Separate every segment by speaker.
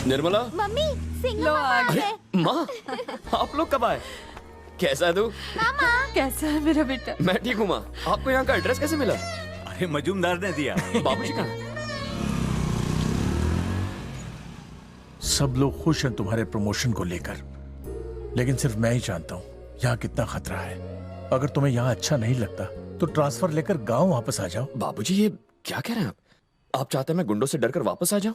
Speaker 1: Nirmala,
Speaker 2: mummy, Singh
Speaker 3: लो
Speaker 2: मामा
Speaker 3: आ गए।
Speaker 2: आए।
Speaker 1: माँ, आप लोग कब आए? कैसा है तू?
Speaker 2: मामा,
Speaker 3: कैसा है मेरा बेटा?
Speaker 1: मैं ठीक हूँ माँ। आपको यहाँ का एड्रेस कैसे मिला?
Speaker 4: अरे मजूमदार ने दिया।
Speaker 1: बाबूजी कहाँ हैं?
Speaker 5: सब लोग खुश हैं तुम्हारे प्रमोशन को लेकर, लेकिन सिर्फ मैं ही जानता हूँ यहाँ कितना खतरा है। अगर तुम्हें यहाँ अच्छा नहीं लगता तो ट्रांसफर लेकर गांव वापस आ जाओ।
Speaker 1: बाबूजी ये क्या कह रहे हैं आप? आप चाहते हैं मैं गुंडों से डरकर वापस आ जाऊं?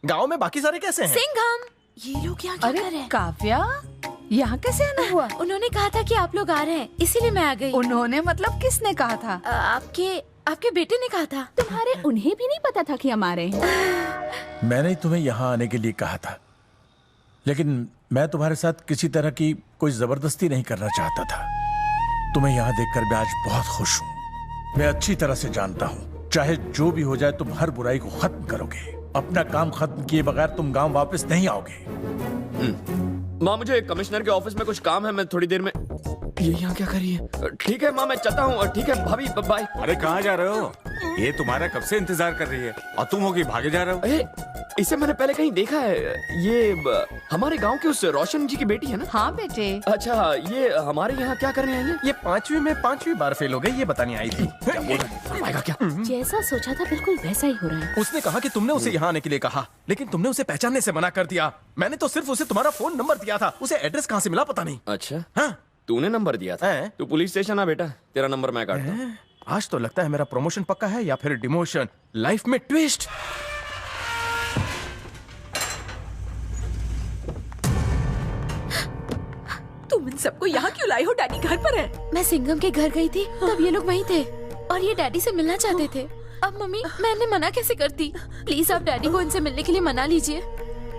Speaker 6: गांव में बाकी सारे कैसे हैं?
Speaker 2: सिंघम, ये लोग यहाँ क्या कर रहे
Speaker 3: अरे
Speaker 2: हैं?
Speaker 3: काव्या, यहाँ कैसे आना हुआ?
Speaker 2: उन्होंने कहा था कि आप लोग आ रहे हैं, इसीलिए मैं आ गई।
Speaker 3: उन्होंने मतलब किसने कहा था?
Speaker 2: आपके बेटे ने कहा था।
Speaker 7: तुम्हारे उन्हें भी नहीं पता था कि हम आ रहे हैं।
Speaker 5: मैंने ही तुम्हें यहाँ आने के लिए कहा था, लेकिन मैं तुम्हारे साथ किसी तरह की कोई जबरदस्ती नहीं करना चाहता था। तुम्हें यहाँ देखकर मैं आज बहुत खुश हूँ। मैं अच्छी तरह से जानता हूँ चाहे जो भी हो जाए तुम हर बुराई को खत्म करोगे। अपना काम खत्म किए बगैर तुम गांव वापस नहीं आओगे।
Speaker 1: माँ मुझे कमिश्नर के ऑफिस में कुछ काम है, मैं थोड़ी देर में। ये यहाँ क्या कर रही है? ठीक है माँ, मैं चलता हूँ। ठीक है भाभी, बाय।
Speaker 4: अरे कहाँ जा रहे हो? ये तुम्हारा कब से इंतजार कर रही है और तुम होगी भागे जा रहे हो।
Speaker 1: अरे इसे मैंने पहले कहीं देखा है। ये हमारे गांव के उस रोशन जी की बेटी है ना?
Speaker 3: हाँ बेटे।
Speaker 1: अच्छा, ये हमारे यहाँ क्या करने आई है?
Speaker 6: ये 5वीं में 5वीं बार फेल हो गई, ये बताने आई थी।
Speaker 1: क्या बोल रहा है? आएगा क्या?
Speaker 7: जैसा सोचा था बिल्कुल वैसा ही हो रहा है।
Speaker 6: उसने कहा कि तुमने उसे यहाँ आने के लिए कहा, लेकिन तुमने उसे पहचानने से मना कर दिया। मैंने तो सिर्फ उसे तुम्हारा फोन नंबर दिया था, उसे एड्रेस कहाँ से मिला पता नहीं।
Speaker 1: अच्छा,
Speaker 6: हाँ?
Speaker 1: तूने नंबर दिया था?
Speaker 6: हैं?
Speaker 1: तू पुलिस स्टेशन आ बेटा, तेरा नंबर मैं काटता हूँ।
Speaker 6: आज तो लगता है मेरा प्रमोशन पक्का है या फिर डिमोशन। लाइफ में ट्विस्ट।
Speaker 7: तुम इन सबको यहाँ क्यों लाई हो? डैडी घर पर है।
Speaker 2: मैं सिंघम के घर गई थी, तब ये लोग वहीं थे और ये डैडी से मिलना चाहते थे। अब मम्मी, मैंने मना कैसे करती? प्लीज आप डैडी को इनसे मिलने के लिए मना लीजिए,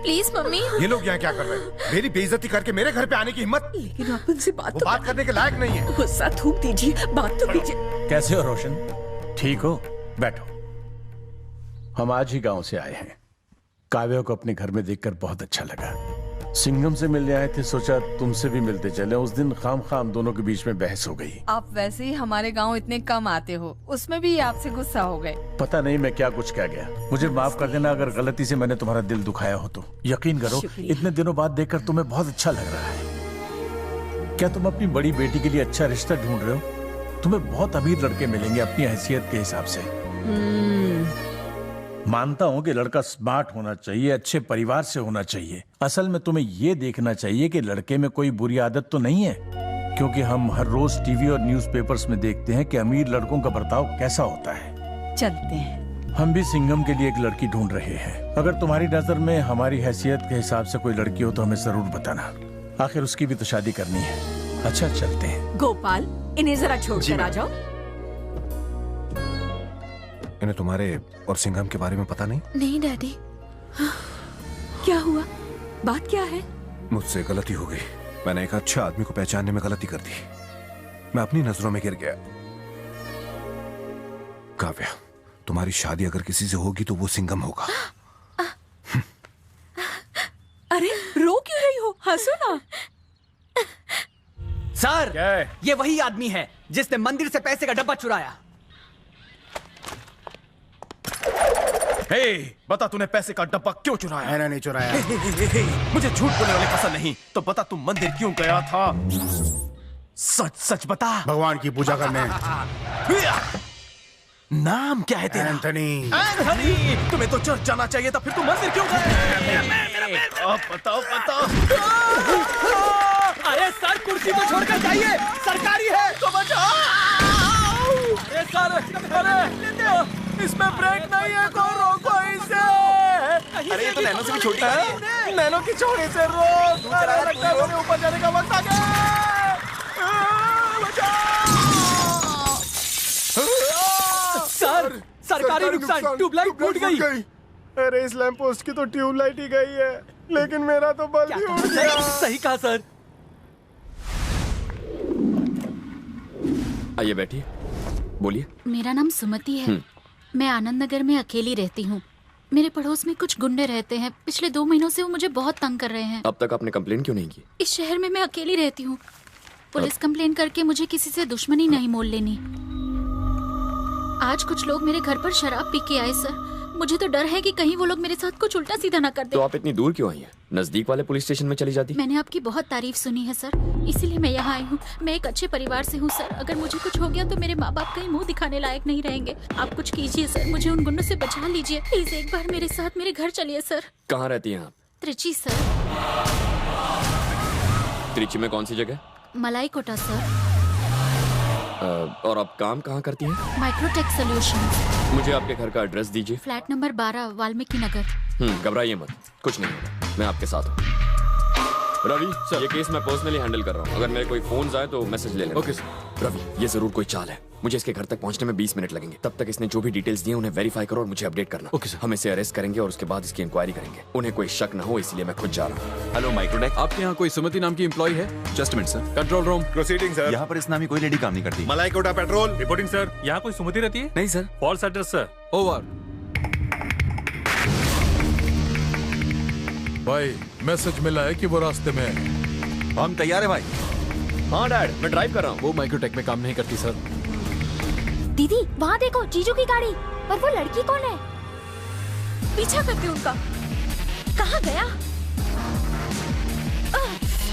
Speaker 2: प्लीज मम्मी।
Speaker 8: ये लोग यहाँ क्या कर रहे हैं? मेरी बेइज्जती करके मेरे घर पे आने की हिम्मत?
Speaker 7: लेकिन आप उनसे बात तो
Speaker 8: बात करने के लायक नहीं है।
Speaker 7: गुस्सा थूक दीजिए, बात तो कीजिए।
Speaker 5: कैसे हो रोशन? ठीक हो? बैठो। हम आज ही गांव से आए हैं। काव्या को अपने घर में देखकर बहुत अच्छा लगा। सिंघम से मिलने आए थे, सोचा तुमसे भी मिलते चले। उस दिन खाम दोनों के बीच में बहस हो गई।
Speaker 3: आप वैसे ही हमारे गांव इतने कम आते हो, उसमें भी आपसे गुस्सा हो गए।
Speaker 5: पता नहीं मैं क्या कुछ कह गया, मुझे माफ कर देना अगर गलती से मैंने तुम्हारा दिल दुखाया हो तो। यकीन करो इतने दिनों बाद देखकर तुम्हें बहुत अच्छा लग रहा है। क्या तुम अपनी बड़ी बेटी के लिए अच्छा रिश्ता ढूंढ रहे हो? तुम्हें बहुत अमीर लड़के मिलेंगे अपनी हैसियत के हिसाब से। मानता हूं कि लड़का स्मार्ट होना चाहिए, अच्छे परिवार से होना चाहिए। असल में तुम्हें यह देखना चाहिए कि लड़के में कोई बुरी आदत तो नहीं है, क्योंकि हम हर रोज टीवी और न्यूज़पेपर्स में देखते हैं कि अमीर लड़कों का बर्ताव कैसा होता है।
Speaker 3: चलते हैं।
Speaker 5: हम भी सिंघम के लिए एक लड़की ढूंढ रहे हैं। अगर तुम्हारी नजर में हमारी हैसियत के हिसाब से कोई लड़की हो तो हमें जरूर बताना। आखिर उसकी भी तो शादी करनी है। अच्छा चलते हैं।
Speaker 7: गोपाल, इन्हें जरा छोड़कर आ जाओ।
Speaker 8: इन्हें तुम्हारे और सिंघम के बारे में पता नहीं?
Speaker 2: नहीं डैडी।
Speaker 7: क्या हुआ? बात क्या है?
Speaker 8: मुझसे गलती हो गई। मैंने एक अच्छे आदमी को पहचानने में गलती कर दी। मैं अपनी नजरों में गिर गया। काव्या, तुम्हारी शादी अगर किसी से होगी तो वो सिंघम होगा।
Speaker 7: अरे रो क्यों रही हो? हंसो ना।
Speaker 9: सर, ये वही आदमी है जिसने मंदिर से पैसे का डब्बा चुराया।
Speaker 6: हे, बता तूने पैसे का डब्बा क्यों चुराया?
Speaker 8: मैंने नहीं चुराया।
Speaker 6: मुझे झूठ बोलने वाले पसंद नहीं। तो बता तू मंदिर क्यों गया था? सच सच बता।
Speaker 8: भगवान की पूजा करने।
Speaker 6: नाम क्या है तेरा?
Speaker 8: एंथनी।
Speaker 6: एंथनी, तुम्हें तो चर्च जाना चाहिए था, फिर तुम मंदिर क्यों गए? बताओ बताओ।
Speaker 9: अरे सर, कुर्सी तो छोड़कर जाइए, सरकारी है तो बचाओ।
Speaker 6: अरे सर, अरे इसमें ब्रेक नहीं है, को रोको इसे। अरे ये तो नैनो से भी छोटी है। नैनो की छोटी से रोक। अरे लगता है मुझे ऊपर जाने का वक्त आ गया।
Speaker 9: सर, सरकारी नुकसान, ट्यूबलाइट फूट गई।
Speaker 6: अरे इस लैंप पोस्ट की तो ट्यूबलाइट ही गई है, लेकिन मेरा तो बल्ब ही उड़ गया।
Speaker 9: सही कहा सर।
Speaker 1: आइए बैठिए, बोलिए।
Speaker 2: मेरा नाम सुमति है। मैं आनंद नगर में अकेली रहती हूँ। मेरे पड़ोस में कुछ गुंडे रहते हैं। पिछले 2 महीनों से वो मुझे बहुत तंग कर रहे हैं।
Speaker 1: अब तक आपने कंप्लेन क्यों नहीं की?
Speaker 2: इस शहर में मैं अकेली रहती हूँ। पुलिस कंप्लेन करके मुझे किसी से दुश्मनी नहीं मोल लेनी। आज कुछ लोग मेरे घर पर शराब पी के आए सर। मुझे तो डर है कि कहीं वो लोग मेरे साथ कुछ उल्टा सीधा ना कर
Speaker 1: तो
Speaker 2: दे।
Speaker 1: आप इतनी दूर क्यों आई हैं? नजदीक वाले पुलिस स्टेशन में चली जाती।
Speaker 2: मैंने आपकी बहुत तारीफ सुनी है सर, इसीलिए मैं यहाँ आई हूँ। मैं एक अच्छे परिवार से हूँ सर। अगर मुझे कुछ हो गया तो मेरे माँ बाप कहीं मुंह दिखाने लायक नहीं रहेंगे। आप कुछ कीजिए सर, मुझे उन गुंडों से बचा लीजिए प्लीज। एक बार मेरे साथ मेरे घर चलिए सर।
Speaker 1: कहाँ रहती हैं आप?
Speaker 2: त्रिची सर।
Speaker 1: त्रिची में कौन सी जगह?
Speaker 2: मलाई कोटा सर।
Speaker 1: और आप काम कहाँ करती हैं?
Speaker 2: Microtek solutions.
Speaker 1: मुझे आपके घर का एड्रेस दीजिए।
Speaker 2: Flat number 12 Valmiki Nagar.
Speaker 1: घबराइए मत, कुछ नहीं होगा, मैं आपके साथ हूँ। रवि सर, ये केस मैं पर्सनली हैंडल कर रहा हूँ। अगर मेरे कोई फोन आए तो मैसेज ले लेना। Okay sir. रवि, ये जरूर कोई चाल है। मुझे इसके घर तक पहुंचने में 20 मिनट लगेंगे। तब तक इसने जो भी डिटेल्स दिए उन्हें वेरीफाई करो और मुझे अपडेट करना। Okay sir. हम इसे अरेस्ट करेंगे और उसके बाद इसकी इंक्वायरी करेंगे। उन्हें कोई शक न हो इसलिए मैं खुद जा रहा हूँ।
Speaker 6: हेलो माइक्रोटेक,
Speaker 10: आपके यहाँ कोई सुमति नाम की एम्प्लॉय है?
Speaker 6: Just minute sir.
Speaker 10: Control room.
Speaker 8: Proceeding sir.
Speaker 10: यहाँ पर इस नामी कोई लेडी काम नहीं करती।
Speaker 8: मलाई कोटा पेट्रोल
Speaker 10: रिपोर्टिंग सर। यहाँ कोई सुमति रहती है?
Speaker 6: नहीं sir.
Speaker 10: False address sir. Over.
Speaker 5: भाई मैसेज मिला है कि वो रास्ते में है।
Speaker 6: हम तैयार है भाई।
Speaker 1: हाँ डैड, मैं ड्राइव कर रहा हूँ।
Speaker 10: वो माइक्रोटेक में काम नहीं करती सर।
Speaker 2: दीदी वहाँ देखो, जीजू की गाड़ी। पर वो लड़की कौन है? पीछा करती हूँ उनका। कहाँ गया?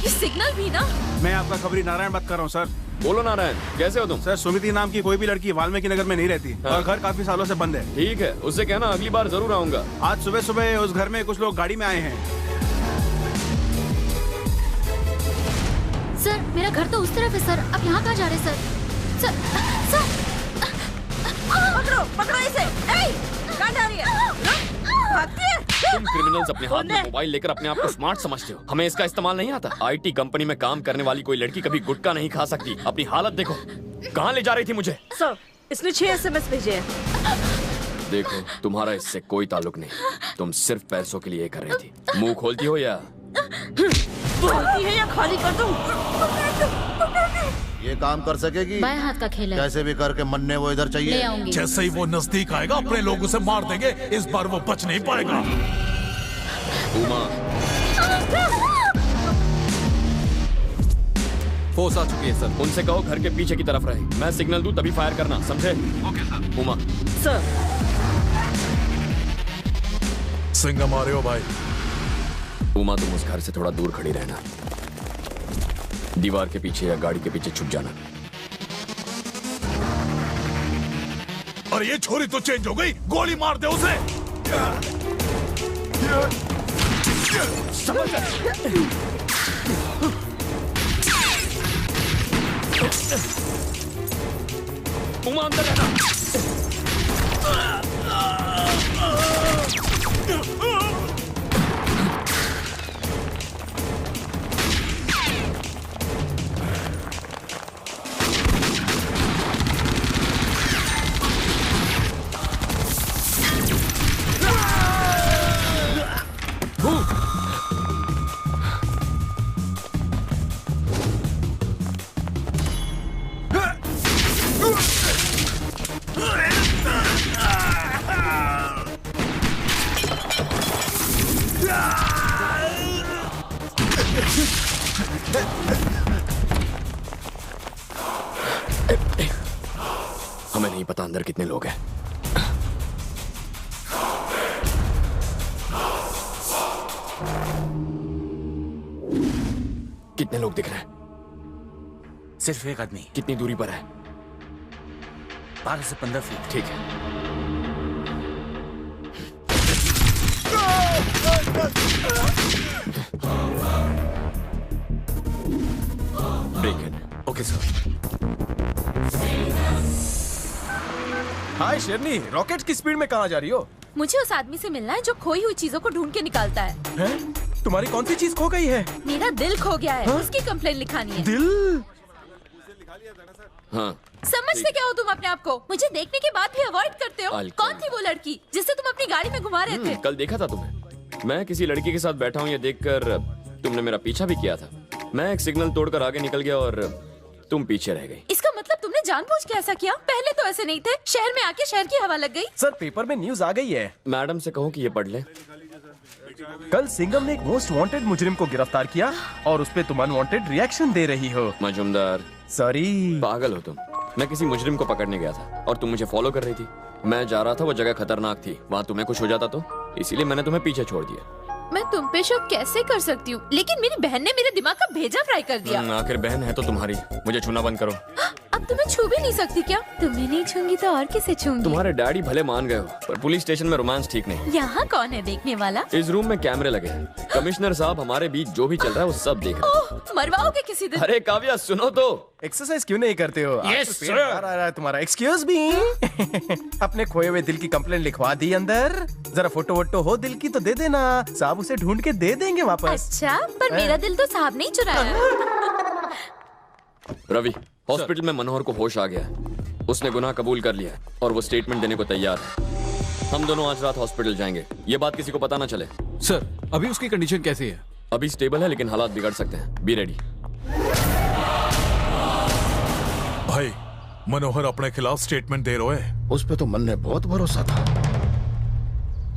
Speaker 2: ये सिग्नल भी ना।
Speaker 11: मैं आपका खबरी नारायण बात कर रहा हूँ सर।
Speaker 1: बोलो नारायण, कैसे हो तुम?
Speaker 11: सर सुमिति नाम की कोई भी लड़की वाल्मीकि नगर में नहीं रहती।
Speaker 1: हाँ।
Speaker 11: और घर काफी सालों से बंद है।
Speaker 1: ठीक है, उससे कहना अगली बार जरूर आऊंगा।
Speaker 11: आज सुबह सुबह उस घर में कुछ लोग गाड़ी में आए हैं।
Speaker 2: सर मेरा घर तो उस तरफ है सर। अब यहाँ कहाँ जा रहे सर? सर
Speaker 7: पकड़ो पकड़ो इसे। कहाँ जा रही है? भागती है।
Speaker 1: तुम क्रिमिनल्स अपने हाथ में मोबाइल लेकर अपने आप को स्मार्ट समझते हो। हमें इसका इस्तेमाल नहीं आता। आईटी कंपनी में काम करने वाली कोई लड़की कभी गुटखा नहीं खा सकती। अपनी हालत देखो, कहाँ ले जा रही थी मुझे?
Speaker 7: सर इसने 6 SMS भेजे हैं।
Speaker 1: देखो, तुम्हारा इससे कोई ताल्लुक नहीं। तुम सिर्फ पैसों के लिए कर रही थी। मुंह खोलती हो या
Speaker 7: बोलती है या खाली कर दूं?
Speaker 12: ये काम कर सकेगी?
Speaker 2: बाएं हाथ का खेल है।
Speaker 12: कैसे भी करके मन्ने वो इधर चाहिए।
Speaker 2: ले आऊंगी।
Speaker 5: जैसे ही वो नजदीक आएगा अपने लोग उसे मार देंगे। इस बार वो बच नहीं पाएगा।
Speaker 1: उमा,
Speaker 10: फोर्स आ चुकी है सर।
Speaker 1: उनसे कहो घर के पीछे की तरफ रहे। मैं सिग्नल दूं तभी फायर करना, समझे? Okay sir. Uma
Speaker 7: sir
Speaker 5: Singham आ रहे हो भाई?
Speaker 1: उमा, तुम उस घर से थोड़ा दूर खड़ी रहना। दीवार के पीछे या गाड़ी के पीछे छुप जाना।
Speaker 5: और ये छोरी तो चेंज हो गई। गोली मार दे उसे।
Speaker 1: उमा अंदर रहना। हमें नहीं पता अंदर कितने लोग हैं। कितने लोग दिख रहे हैं?
Speaker 6: सिर्फ एक आदमी।
Speaker 1: कितनी दूरी पर है?
Speaker 6: 12 से 15 फीट।
Speaker 1: ठीक है। Break in.
Speaker 6: Okay sir.
Speaker 11: Hi शेरनी, रॉकेट की स्पीड में कहाँ जा रही हो?
Speaker 2: मुझे उस आदमी से मिलना है जो खोई हुई चीजों को ढूंढ के निकालता है।
Speaker 11: हैं? तुम्हारी कौन सी चीज खो गई है?
Speaker 2: मेरा दिल खो गया है। उसकी कंप्लेन लिखानी है।
Speaker 11: दिल?
Speaker 1: हाँ।
Speaker 2: समझते क्या हो तुम अपने आप को? मुझे देखने के बाद भी अवॉइड करते हो।
Speaker 1: अल्कोहल।
Speaker 2: कौन थी वो लड़की जिसे तुम अपनी गाड़ी में घुमा रहे थे?
Speaker 1: कल देखा था तुम्हें। मैं किसी लड़की के साथ बैठा हूँ ये देखकर तुमने मेरा पीछा भी किया था। मैं एक सिग्नल तोड़कर आगे निकल गया और तुम पीछे रह गई।
Speaker 2: इसका मतलब तुमने जानबूझ के ऐसा किया? पहले तो ऐसे नहीं थे। शहर में आके शहर की हवा लग गई।
Speaker 11: सर पेपर में न्यूज आ गई है।
Speaker 1: मैडम से कहो कि ये पढ़ ले।
Speaker 11: कल सिंघम ने एक मोस्ट वांटेड मुजरिम को गिरफ्तार किया और उस पे तुम अनवांटेड रिएक्शन दे रही हो।
Speaker 1: मजूमदार,
Speaker 11: सॉरी।
Speaker 1: पागल हो तुम। मैं किसी मुजरिम को पकड़ने गया था और तुम मुझे फॉलो कर रही थी। मैं जा रहा था, वो जगह खतरनाक थी, वहाँ तुम्हें कुछ हो जाता तो, इसीलिए मैंने तुम्हें पीछे छोड़ दिया।
Speaker 7: मैं तुम पे शक कैसे कर सकती हूँ, लेकिन मेरी बहन ने मेरे दिमाग का भेजा फ्राई कर दिया।
Speaker 1: आखिर बहन है तो तुम्हारी, मुझे छूना बंद करो।
Speaker 7: अब तुम्हें छू भी नहीं सकती क्या? तुम्हें नहीं छूंगी तो और किसे छूंगी?
Speaker 1: तुम्हारे डैडी भले मान गए हो, पर पुलिस स्टेशन में रोमांस ठीक नहीं।
Speaker 7: यहाँ कौन है देखने वाला?
Speaker 1: इस रूम में कैमरे लगे हैं, कमिश्नर साहब हमारे बीच जो भी चल रहा है वो सब देख रहे हैं।
Speaker 7: मरवाओगे किसी दिन?
Speaker 1: अरे काव्या सुनो तो।
Speaker 11: एक्सरसाइज क्यों नहीं करते हो?
Speaker 1: Yes,
Speaker 11: आज तो पेट
Speaker 1: sir.
Speaker 11: बाहर आ रहा है तुम्हारा। Excuse me. अपने खोए हुए दिल की कंप्लेंट लिखवा दी अंदर। जरा फोटो वोटो हो दिल की तो दे देना, साहब उसे ढूंढ के दे देंगे वापस।
Speaker 7: अच्छा, पर मेरा दिल तो साहब नहीं चुराया।
Speaker 1: रवि, हॉस्पिटल में मनोहर को होश आ गया है, उसने गुनाह कबूल कर लिया है और वो स्टेटमेंट देने को तैयार है। हम दोनों आज रात हॉस्पिटल जाएंगे, ये बात किसी को पता ना चले।
Speaker 10: सर, अभी उसकी कंडीशन कैसी है?
Speaker 1: अभी स्टेबल है, लेकिन हालात बिगड़ सकते हैं। Be ready.
Speaker 13: भाई, मनोहर अपने खिलाफ स्टेटमेंट दे रहे हैं।
Speaker 12: उस पे तो मन ने बहुत भरोसा था,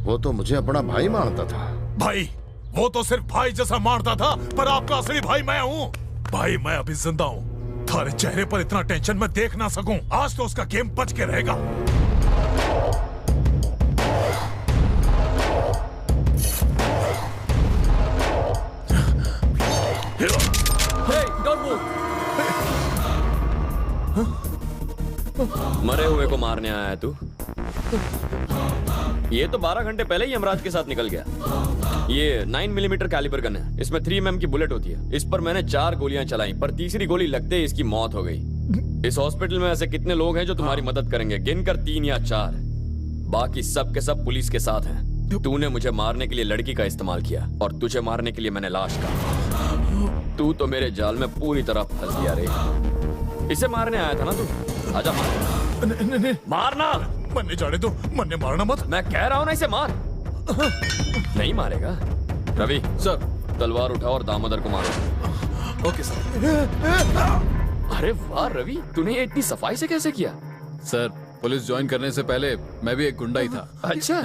Speaker 12: वो तो मुझे अपना भाई मानता था।
Speaker 13: भाई, वो तो सिर्फ भाई जैसा मारता था, पर आपका असली भाई मैं हूँ। भाई, मैं अभी जिंदा हूँ, थारे चेहरे पर इतना टेंशन मैं देख ना सकूं। आज तो उसका गेम बच के रहेगा।
Speaker 1: मरे हुए को मारने आया है तू? ये तो 12 घंटे पहले ही यमराज के साथ निकल गया। ये 9 मिलीमीटर कैलिबर गन है, इसमें 3 mm की बुलेट होती है। इस पर मैंने 4 गोलियां चलाई, पर तीसरी गोली लगते ही इसकी मौत हो गई। इस हॉस्पिटल में ऐसे कितने लोग हैं जो तुम्हारी मदद करेंगे? गिनकर 3 या 4। बाकी सब के सब पुलिस के साथ हैं। तूने मुझे मारने के लिए लड़की का इस्तेमाल किया और तुझे मारने के लिए मैंने लाश का। तू तो मेरे जाल में पूरी तरह फंस गया रे। इसे मारने आया था ना तू? आजा मार। मारना।
Speaker 13: मन्ने जाने दो, मन्ने मारना मत।
Speaker 1: मैं कह रहा हूं ना, इसे मार। नहीं मारेगा? रवि
Speaker 10: सर,
Speaker 1: तलवार उठाओ और दामोदर को मारो।
Speaker 10: Okay sir.
Speaker 1: अरे वाह रवि, तूने ये इतनी सफाई से कैसे किया?
Speaker 10: सर, पुलिस ज्वाइन करने से पहले मैं भी एक गुंडा ही था।
Speaker 1: अच्छा,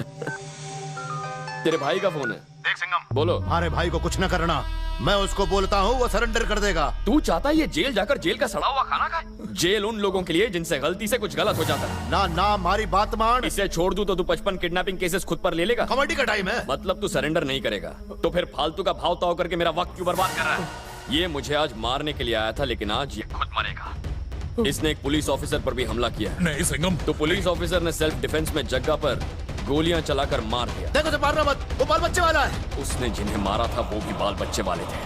Speaker 1: तेरे भाई का फोन है।
Speaker 12: देख सिंघम,
Speaker 1: बोलो।
Speaker 12: हमारे भाई को कुछ न करना, मैं उसको बोलता हूँ वो सरेंडर कर देगा।
Speaker 1: तू चाहता है ये जेल जाकर जेल का सड़ा हुआ खाना खाए? जेल उन लोगों के लिए जिनसे गलती से कुछ गलत हो जाता है।
Speaker 12: ना ना, हमारी बात मान।
Speaker 1: इसे छोड़ दूं तो तू 55 किडनैपिंग केसेस खुद पर ले लेगा।
Speaker 12: कॉमेडी का टाइम है।
Speaker 1: मतलब तू सरेंडर नहीं करेगा? तो फिर फालतू का भाव ताव करके मेरा वक्त क्यों बर्बाद कर रहा है? ये मुझे आज मारने के लिए आया था, लेकिन आज ये खुद मरेगा। इसने एक पुलिस ऑफिसर पर भी हमला किया।
Speaker 13: नहीं सिंघम।
Speaker 1: तो पुलिस ऑफिसर ने सेल्फ डिफेंस में जग्गा पर गोलियां चलाकर मार दिया।
Speaker 12: देखो, तो मारना मत, वो बाल बच्चे वाला है।
Speaker 1: उसने जिन्हें मारा था वो भी बाल बच्चे वाले थे।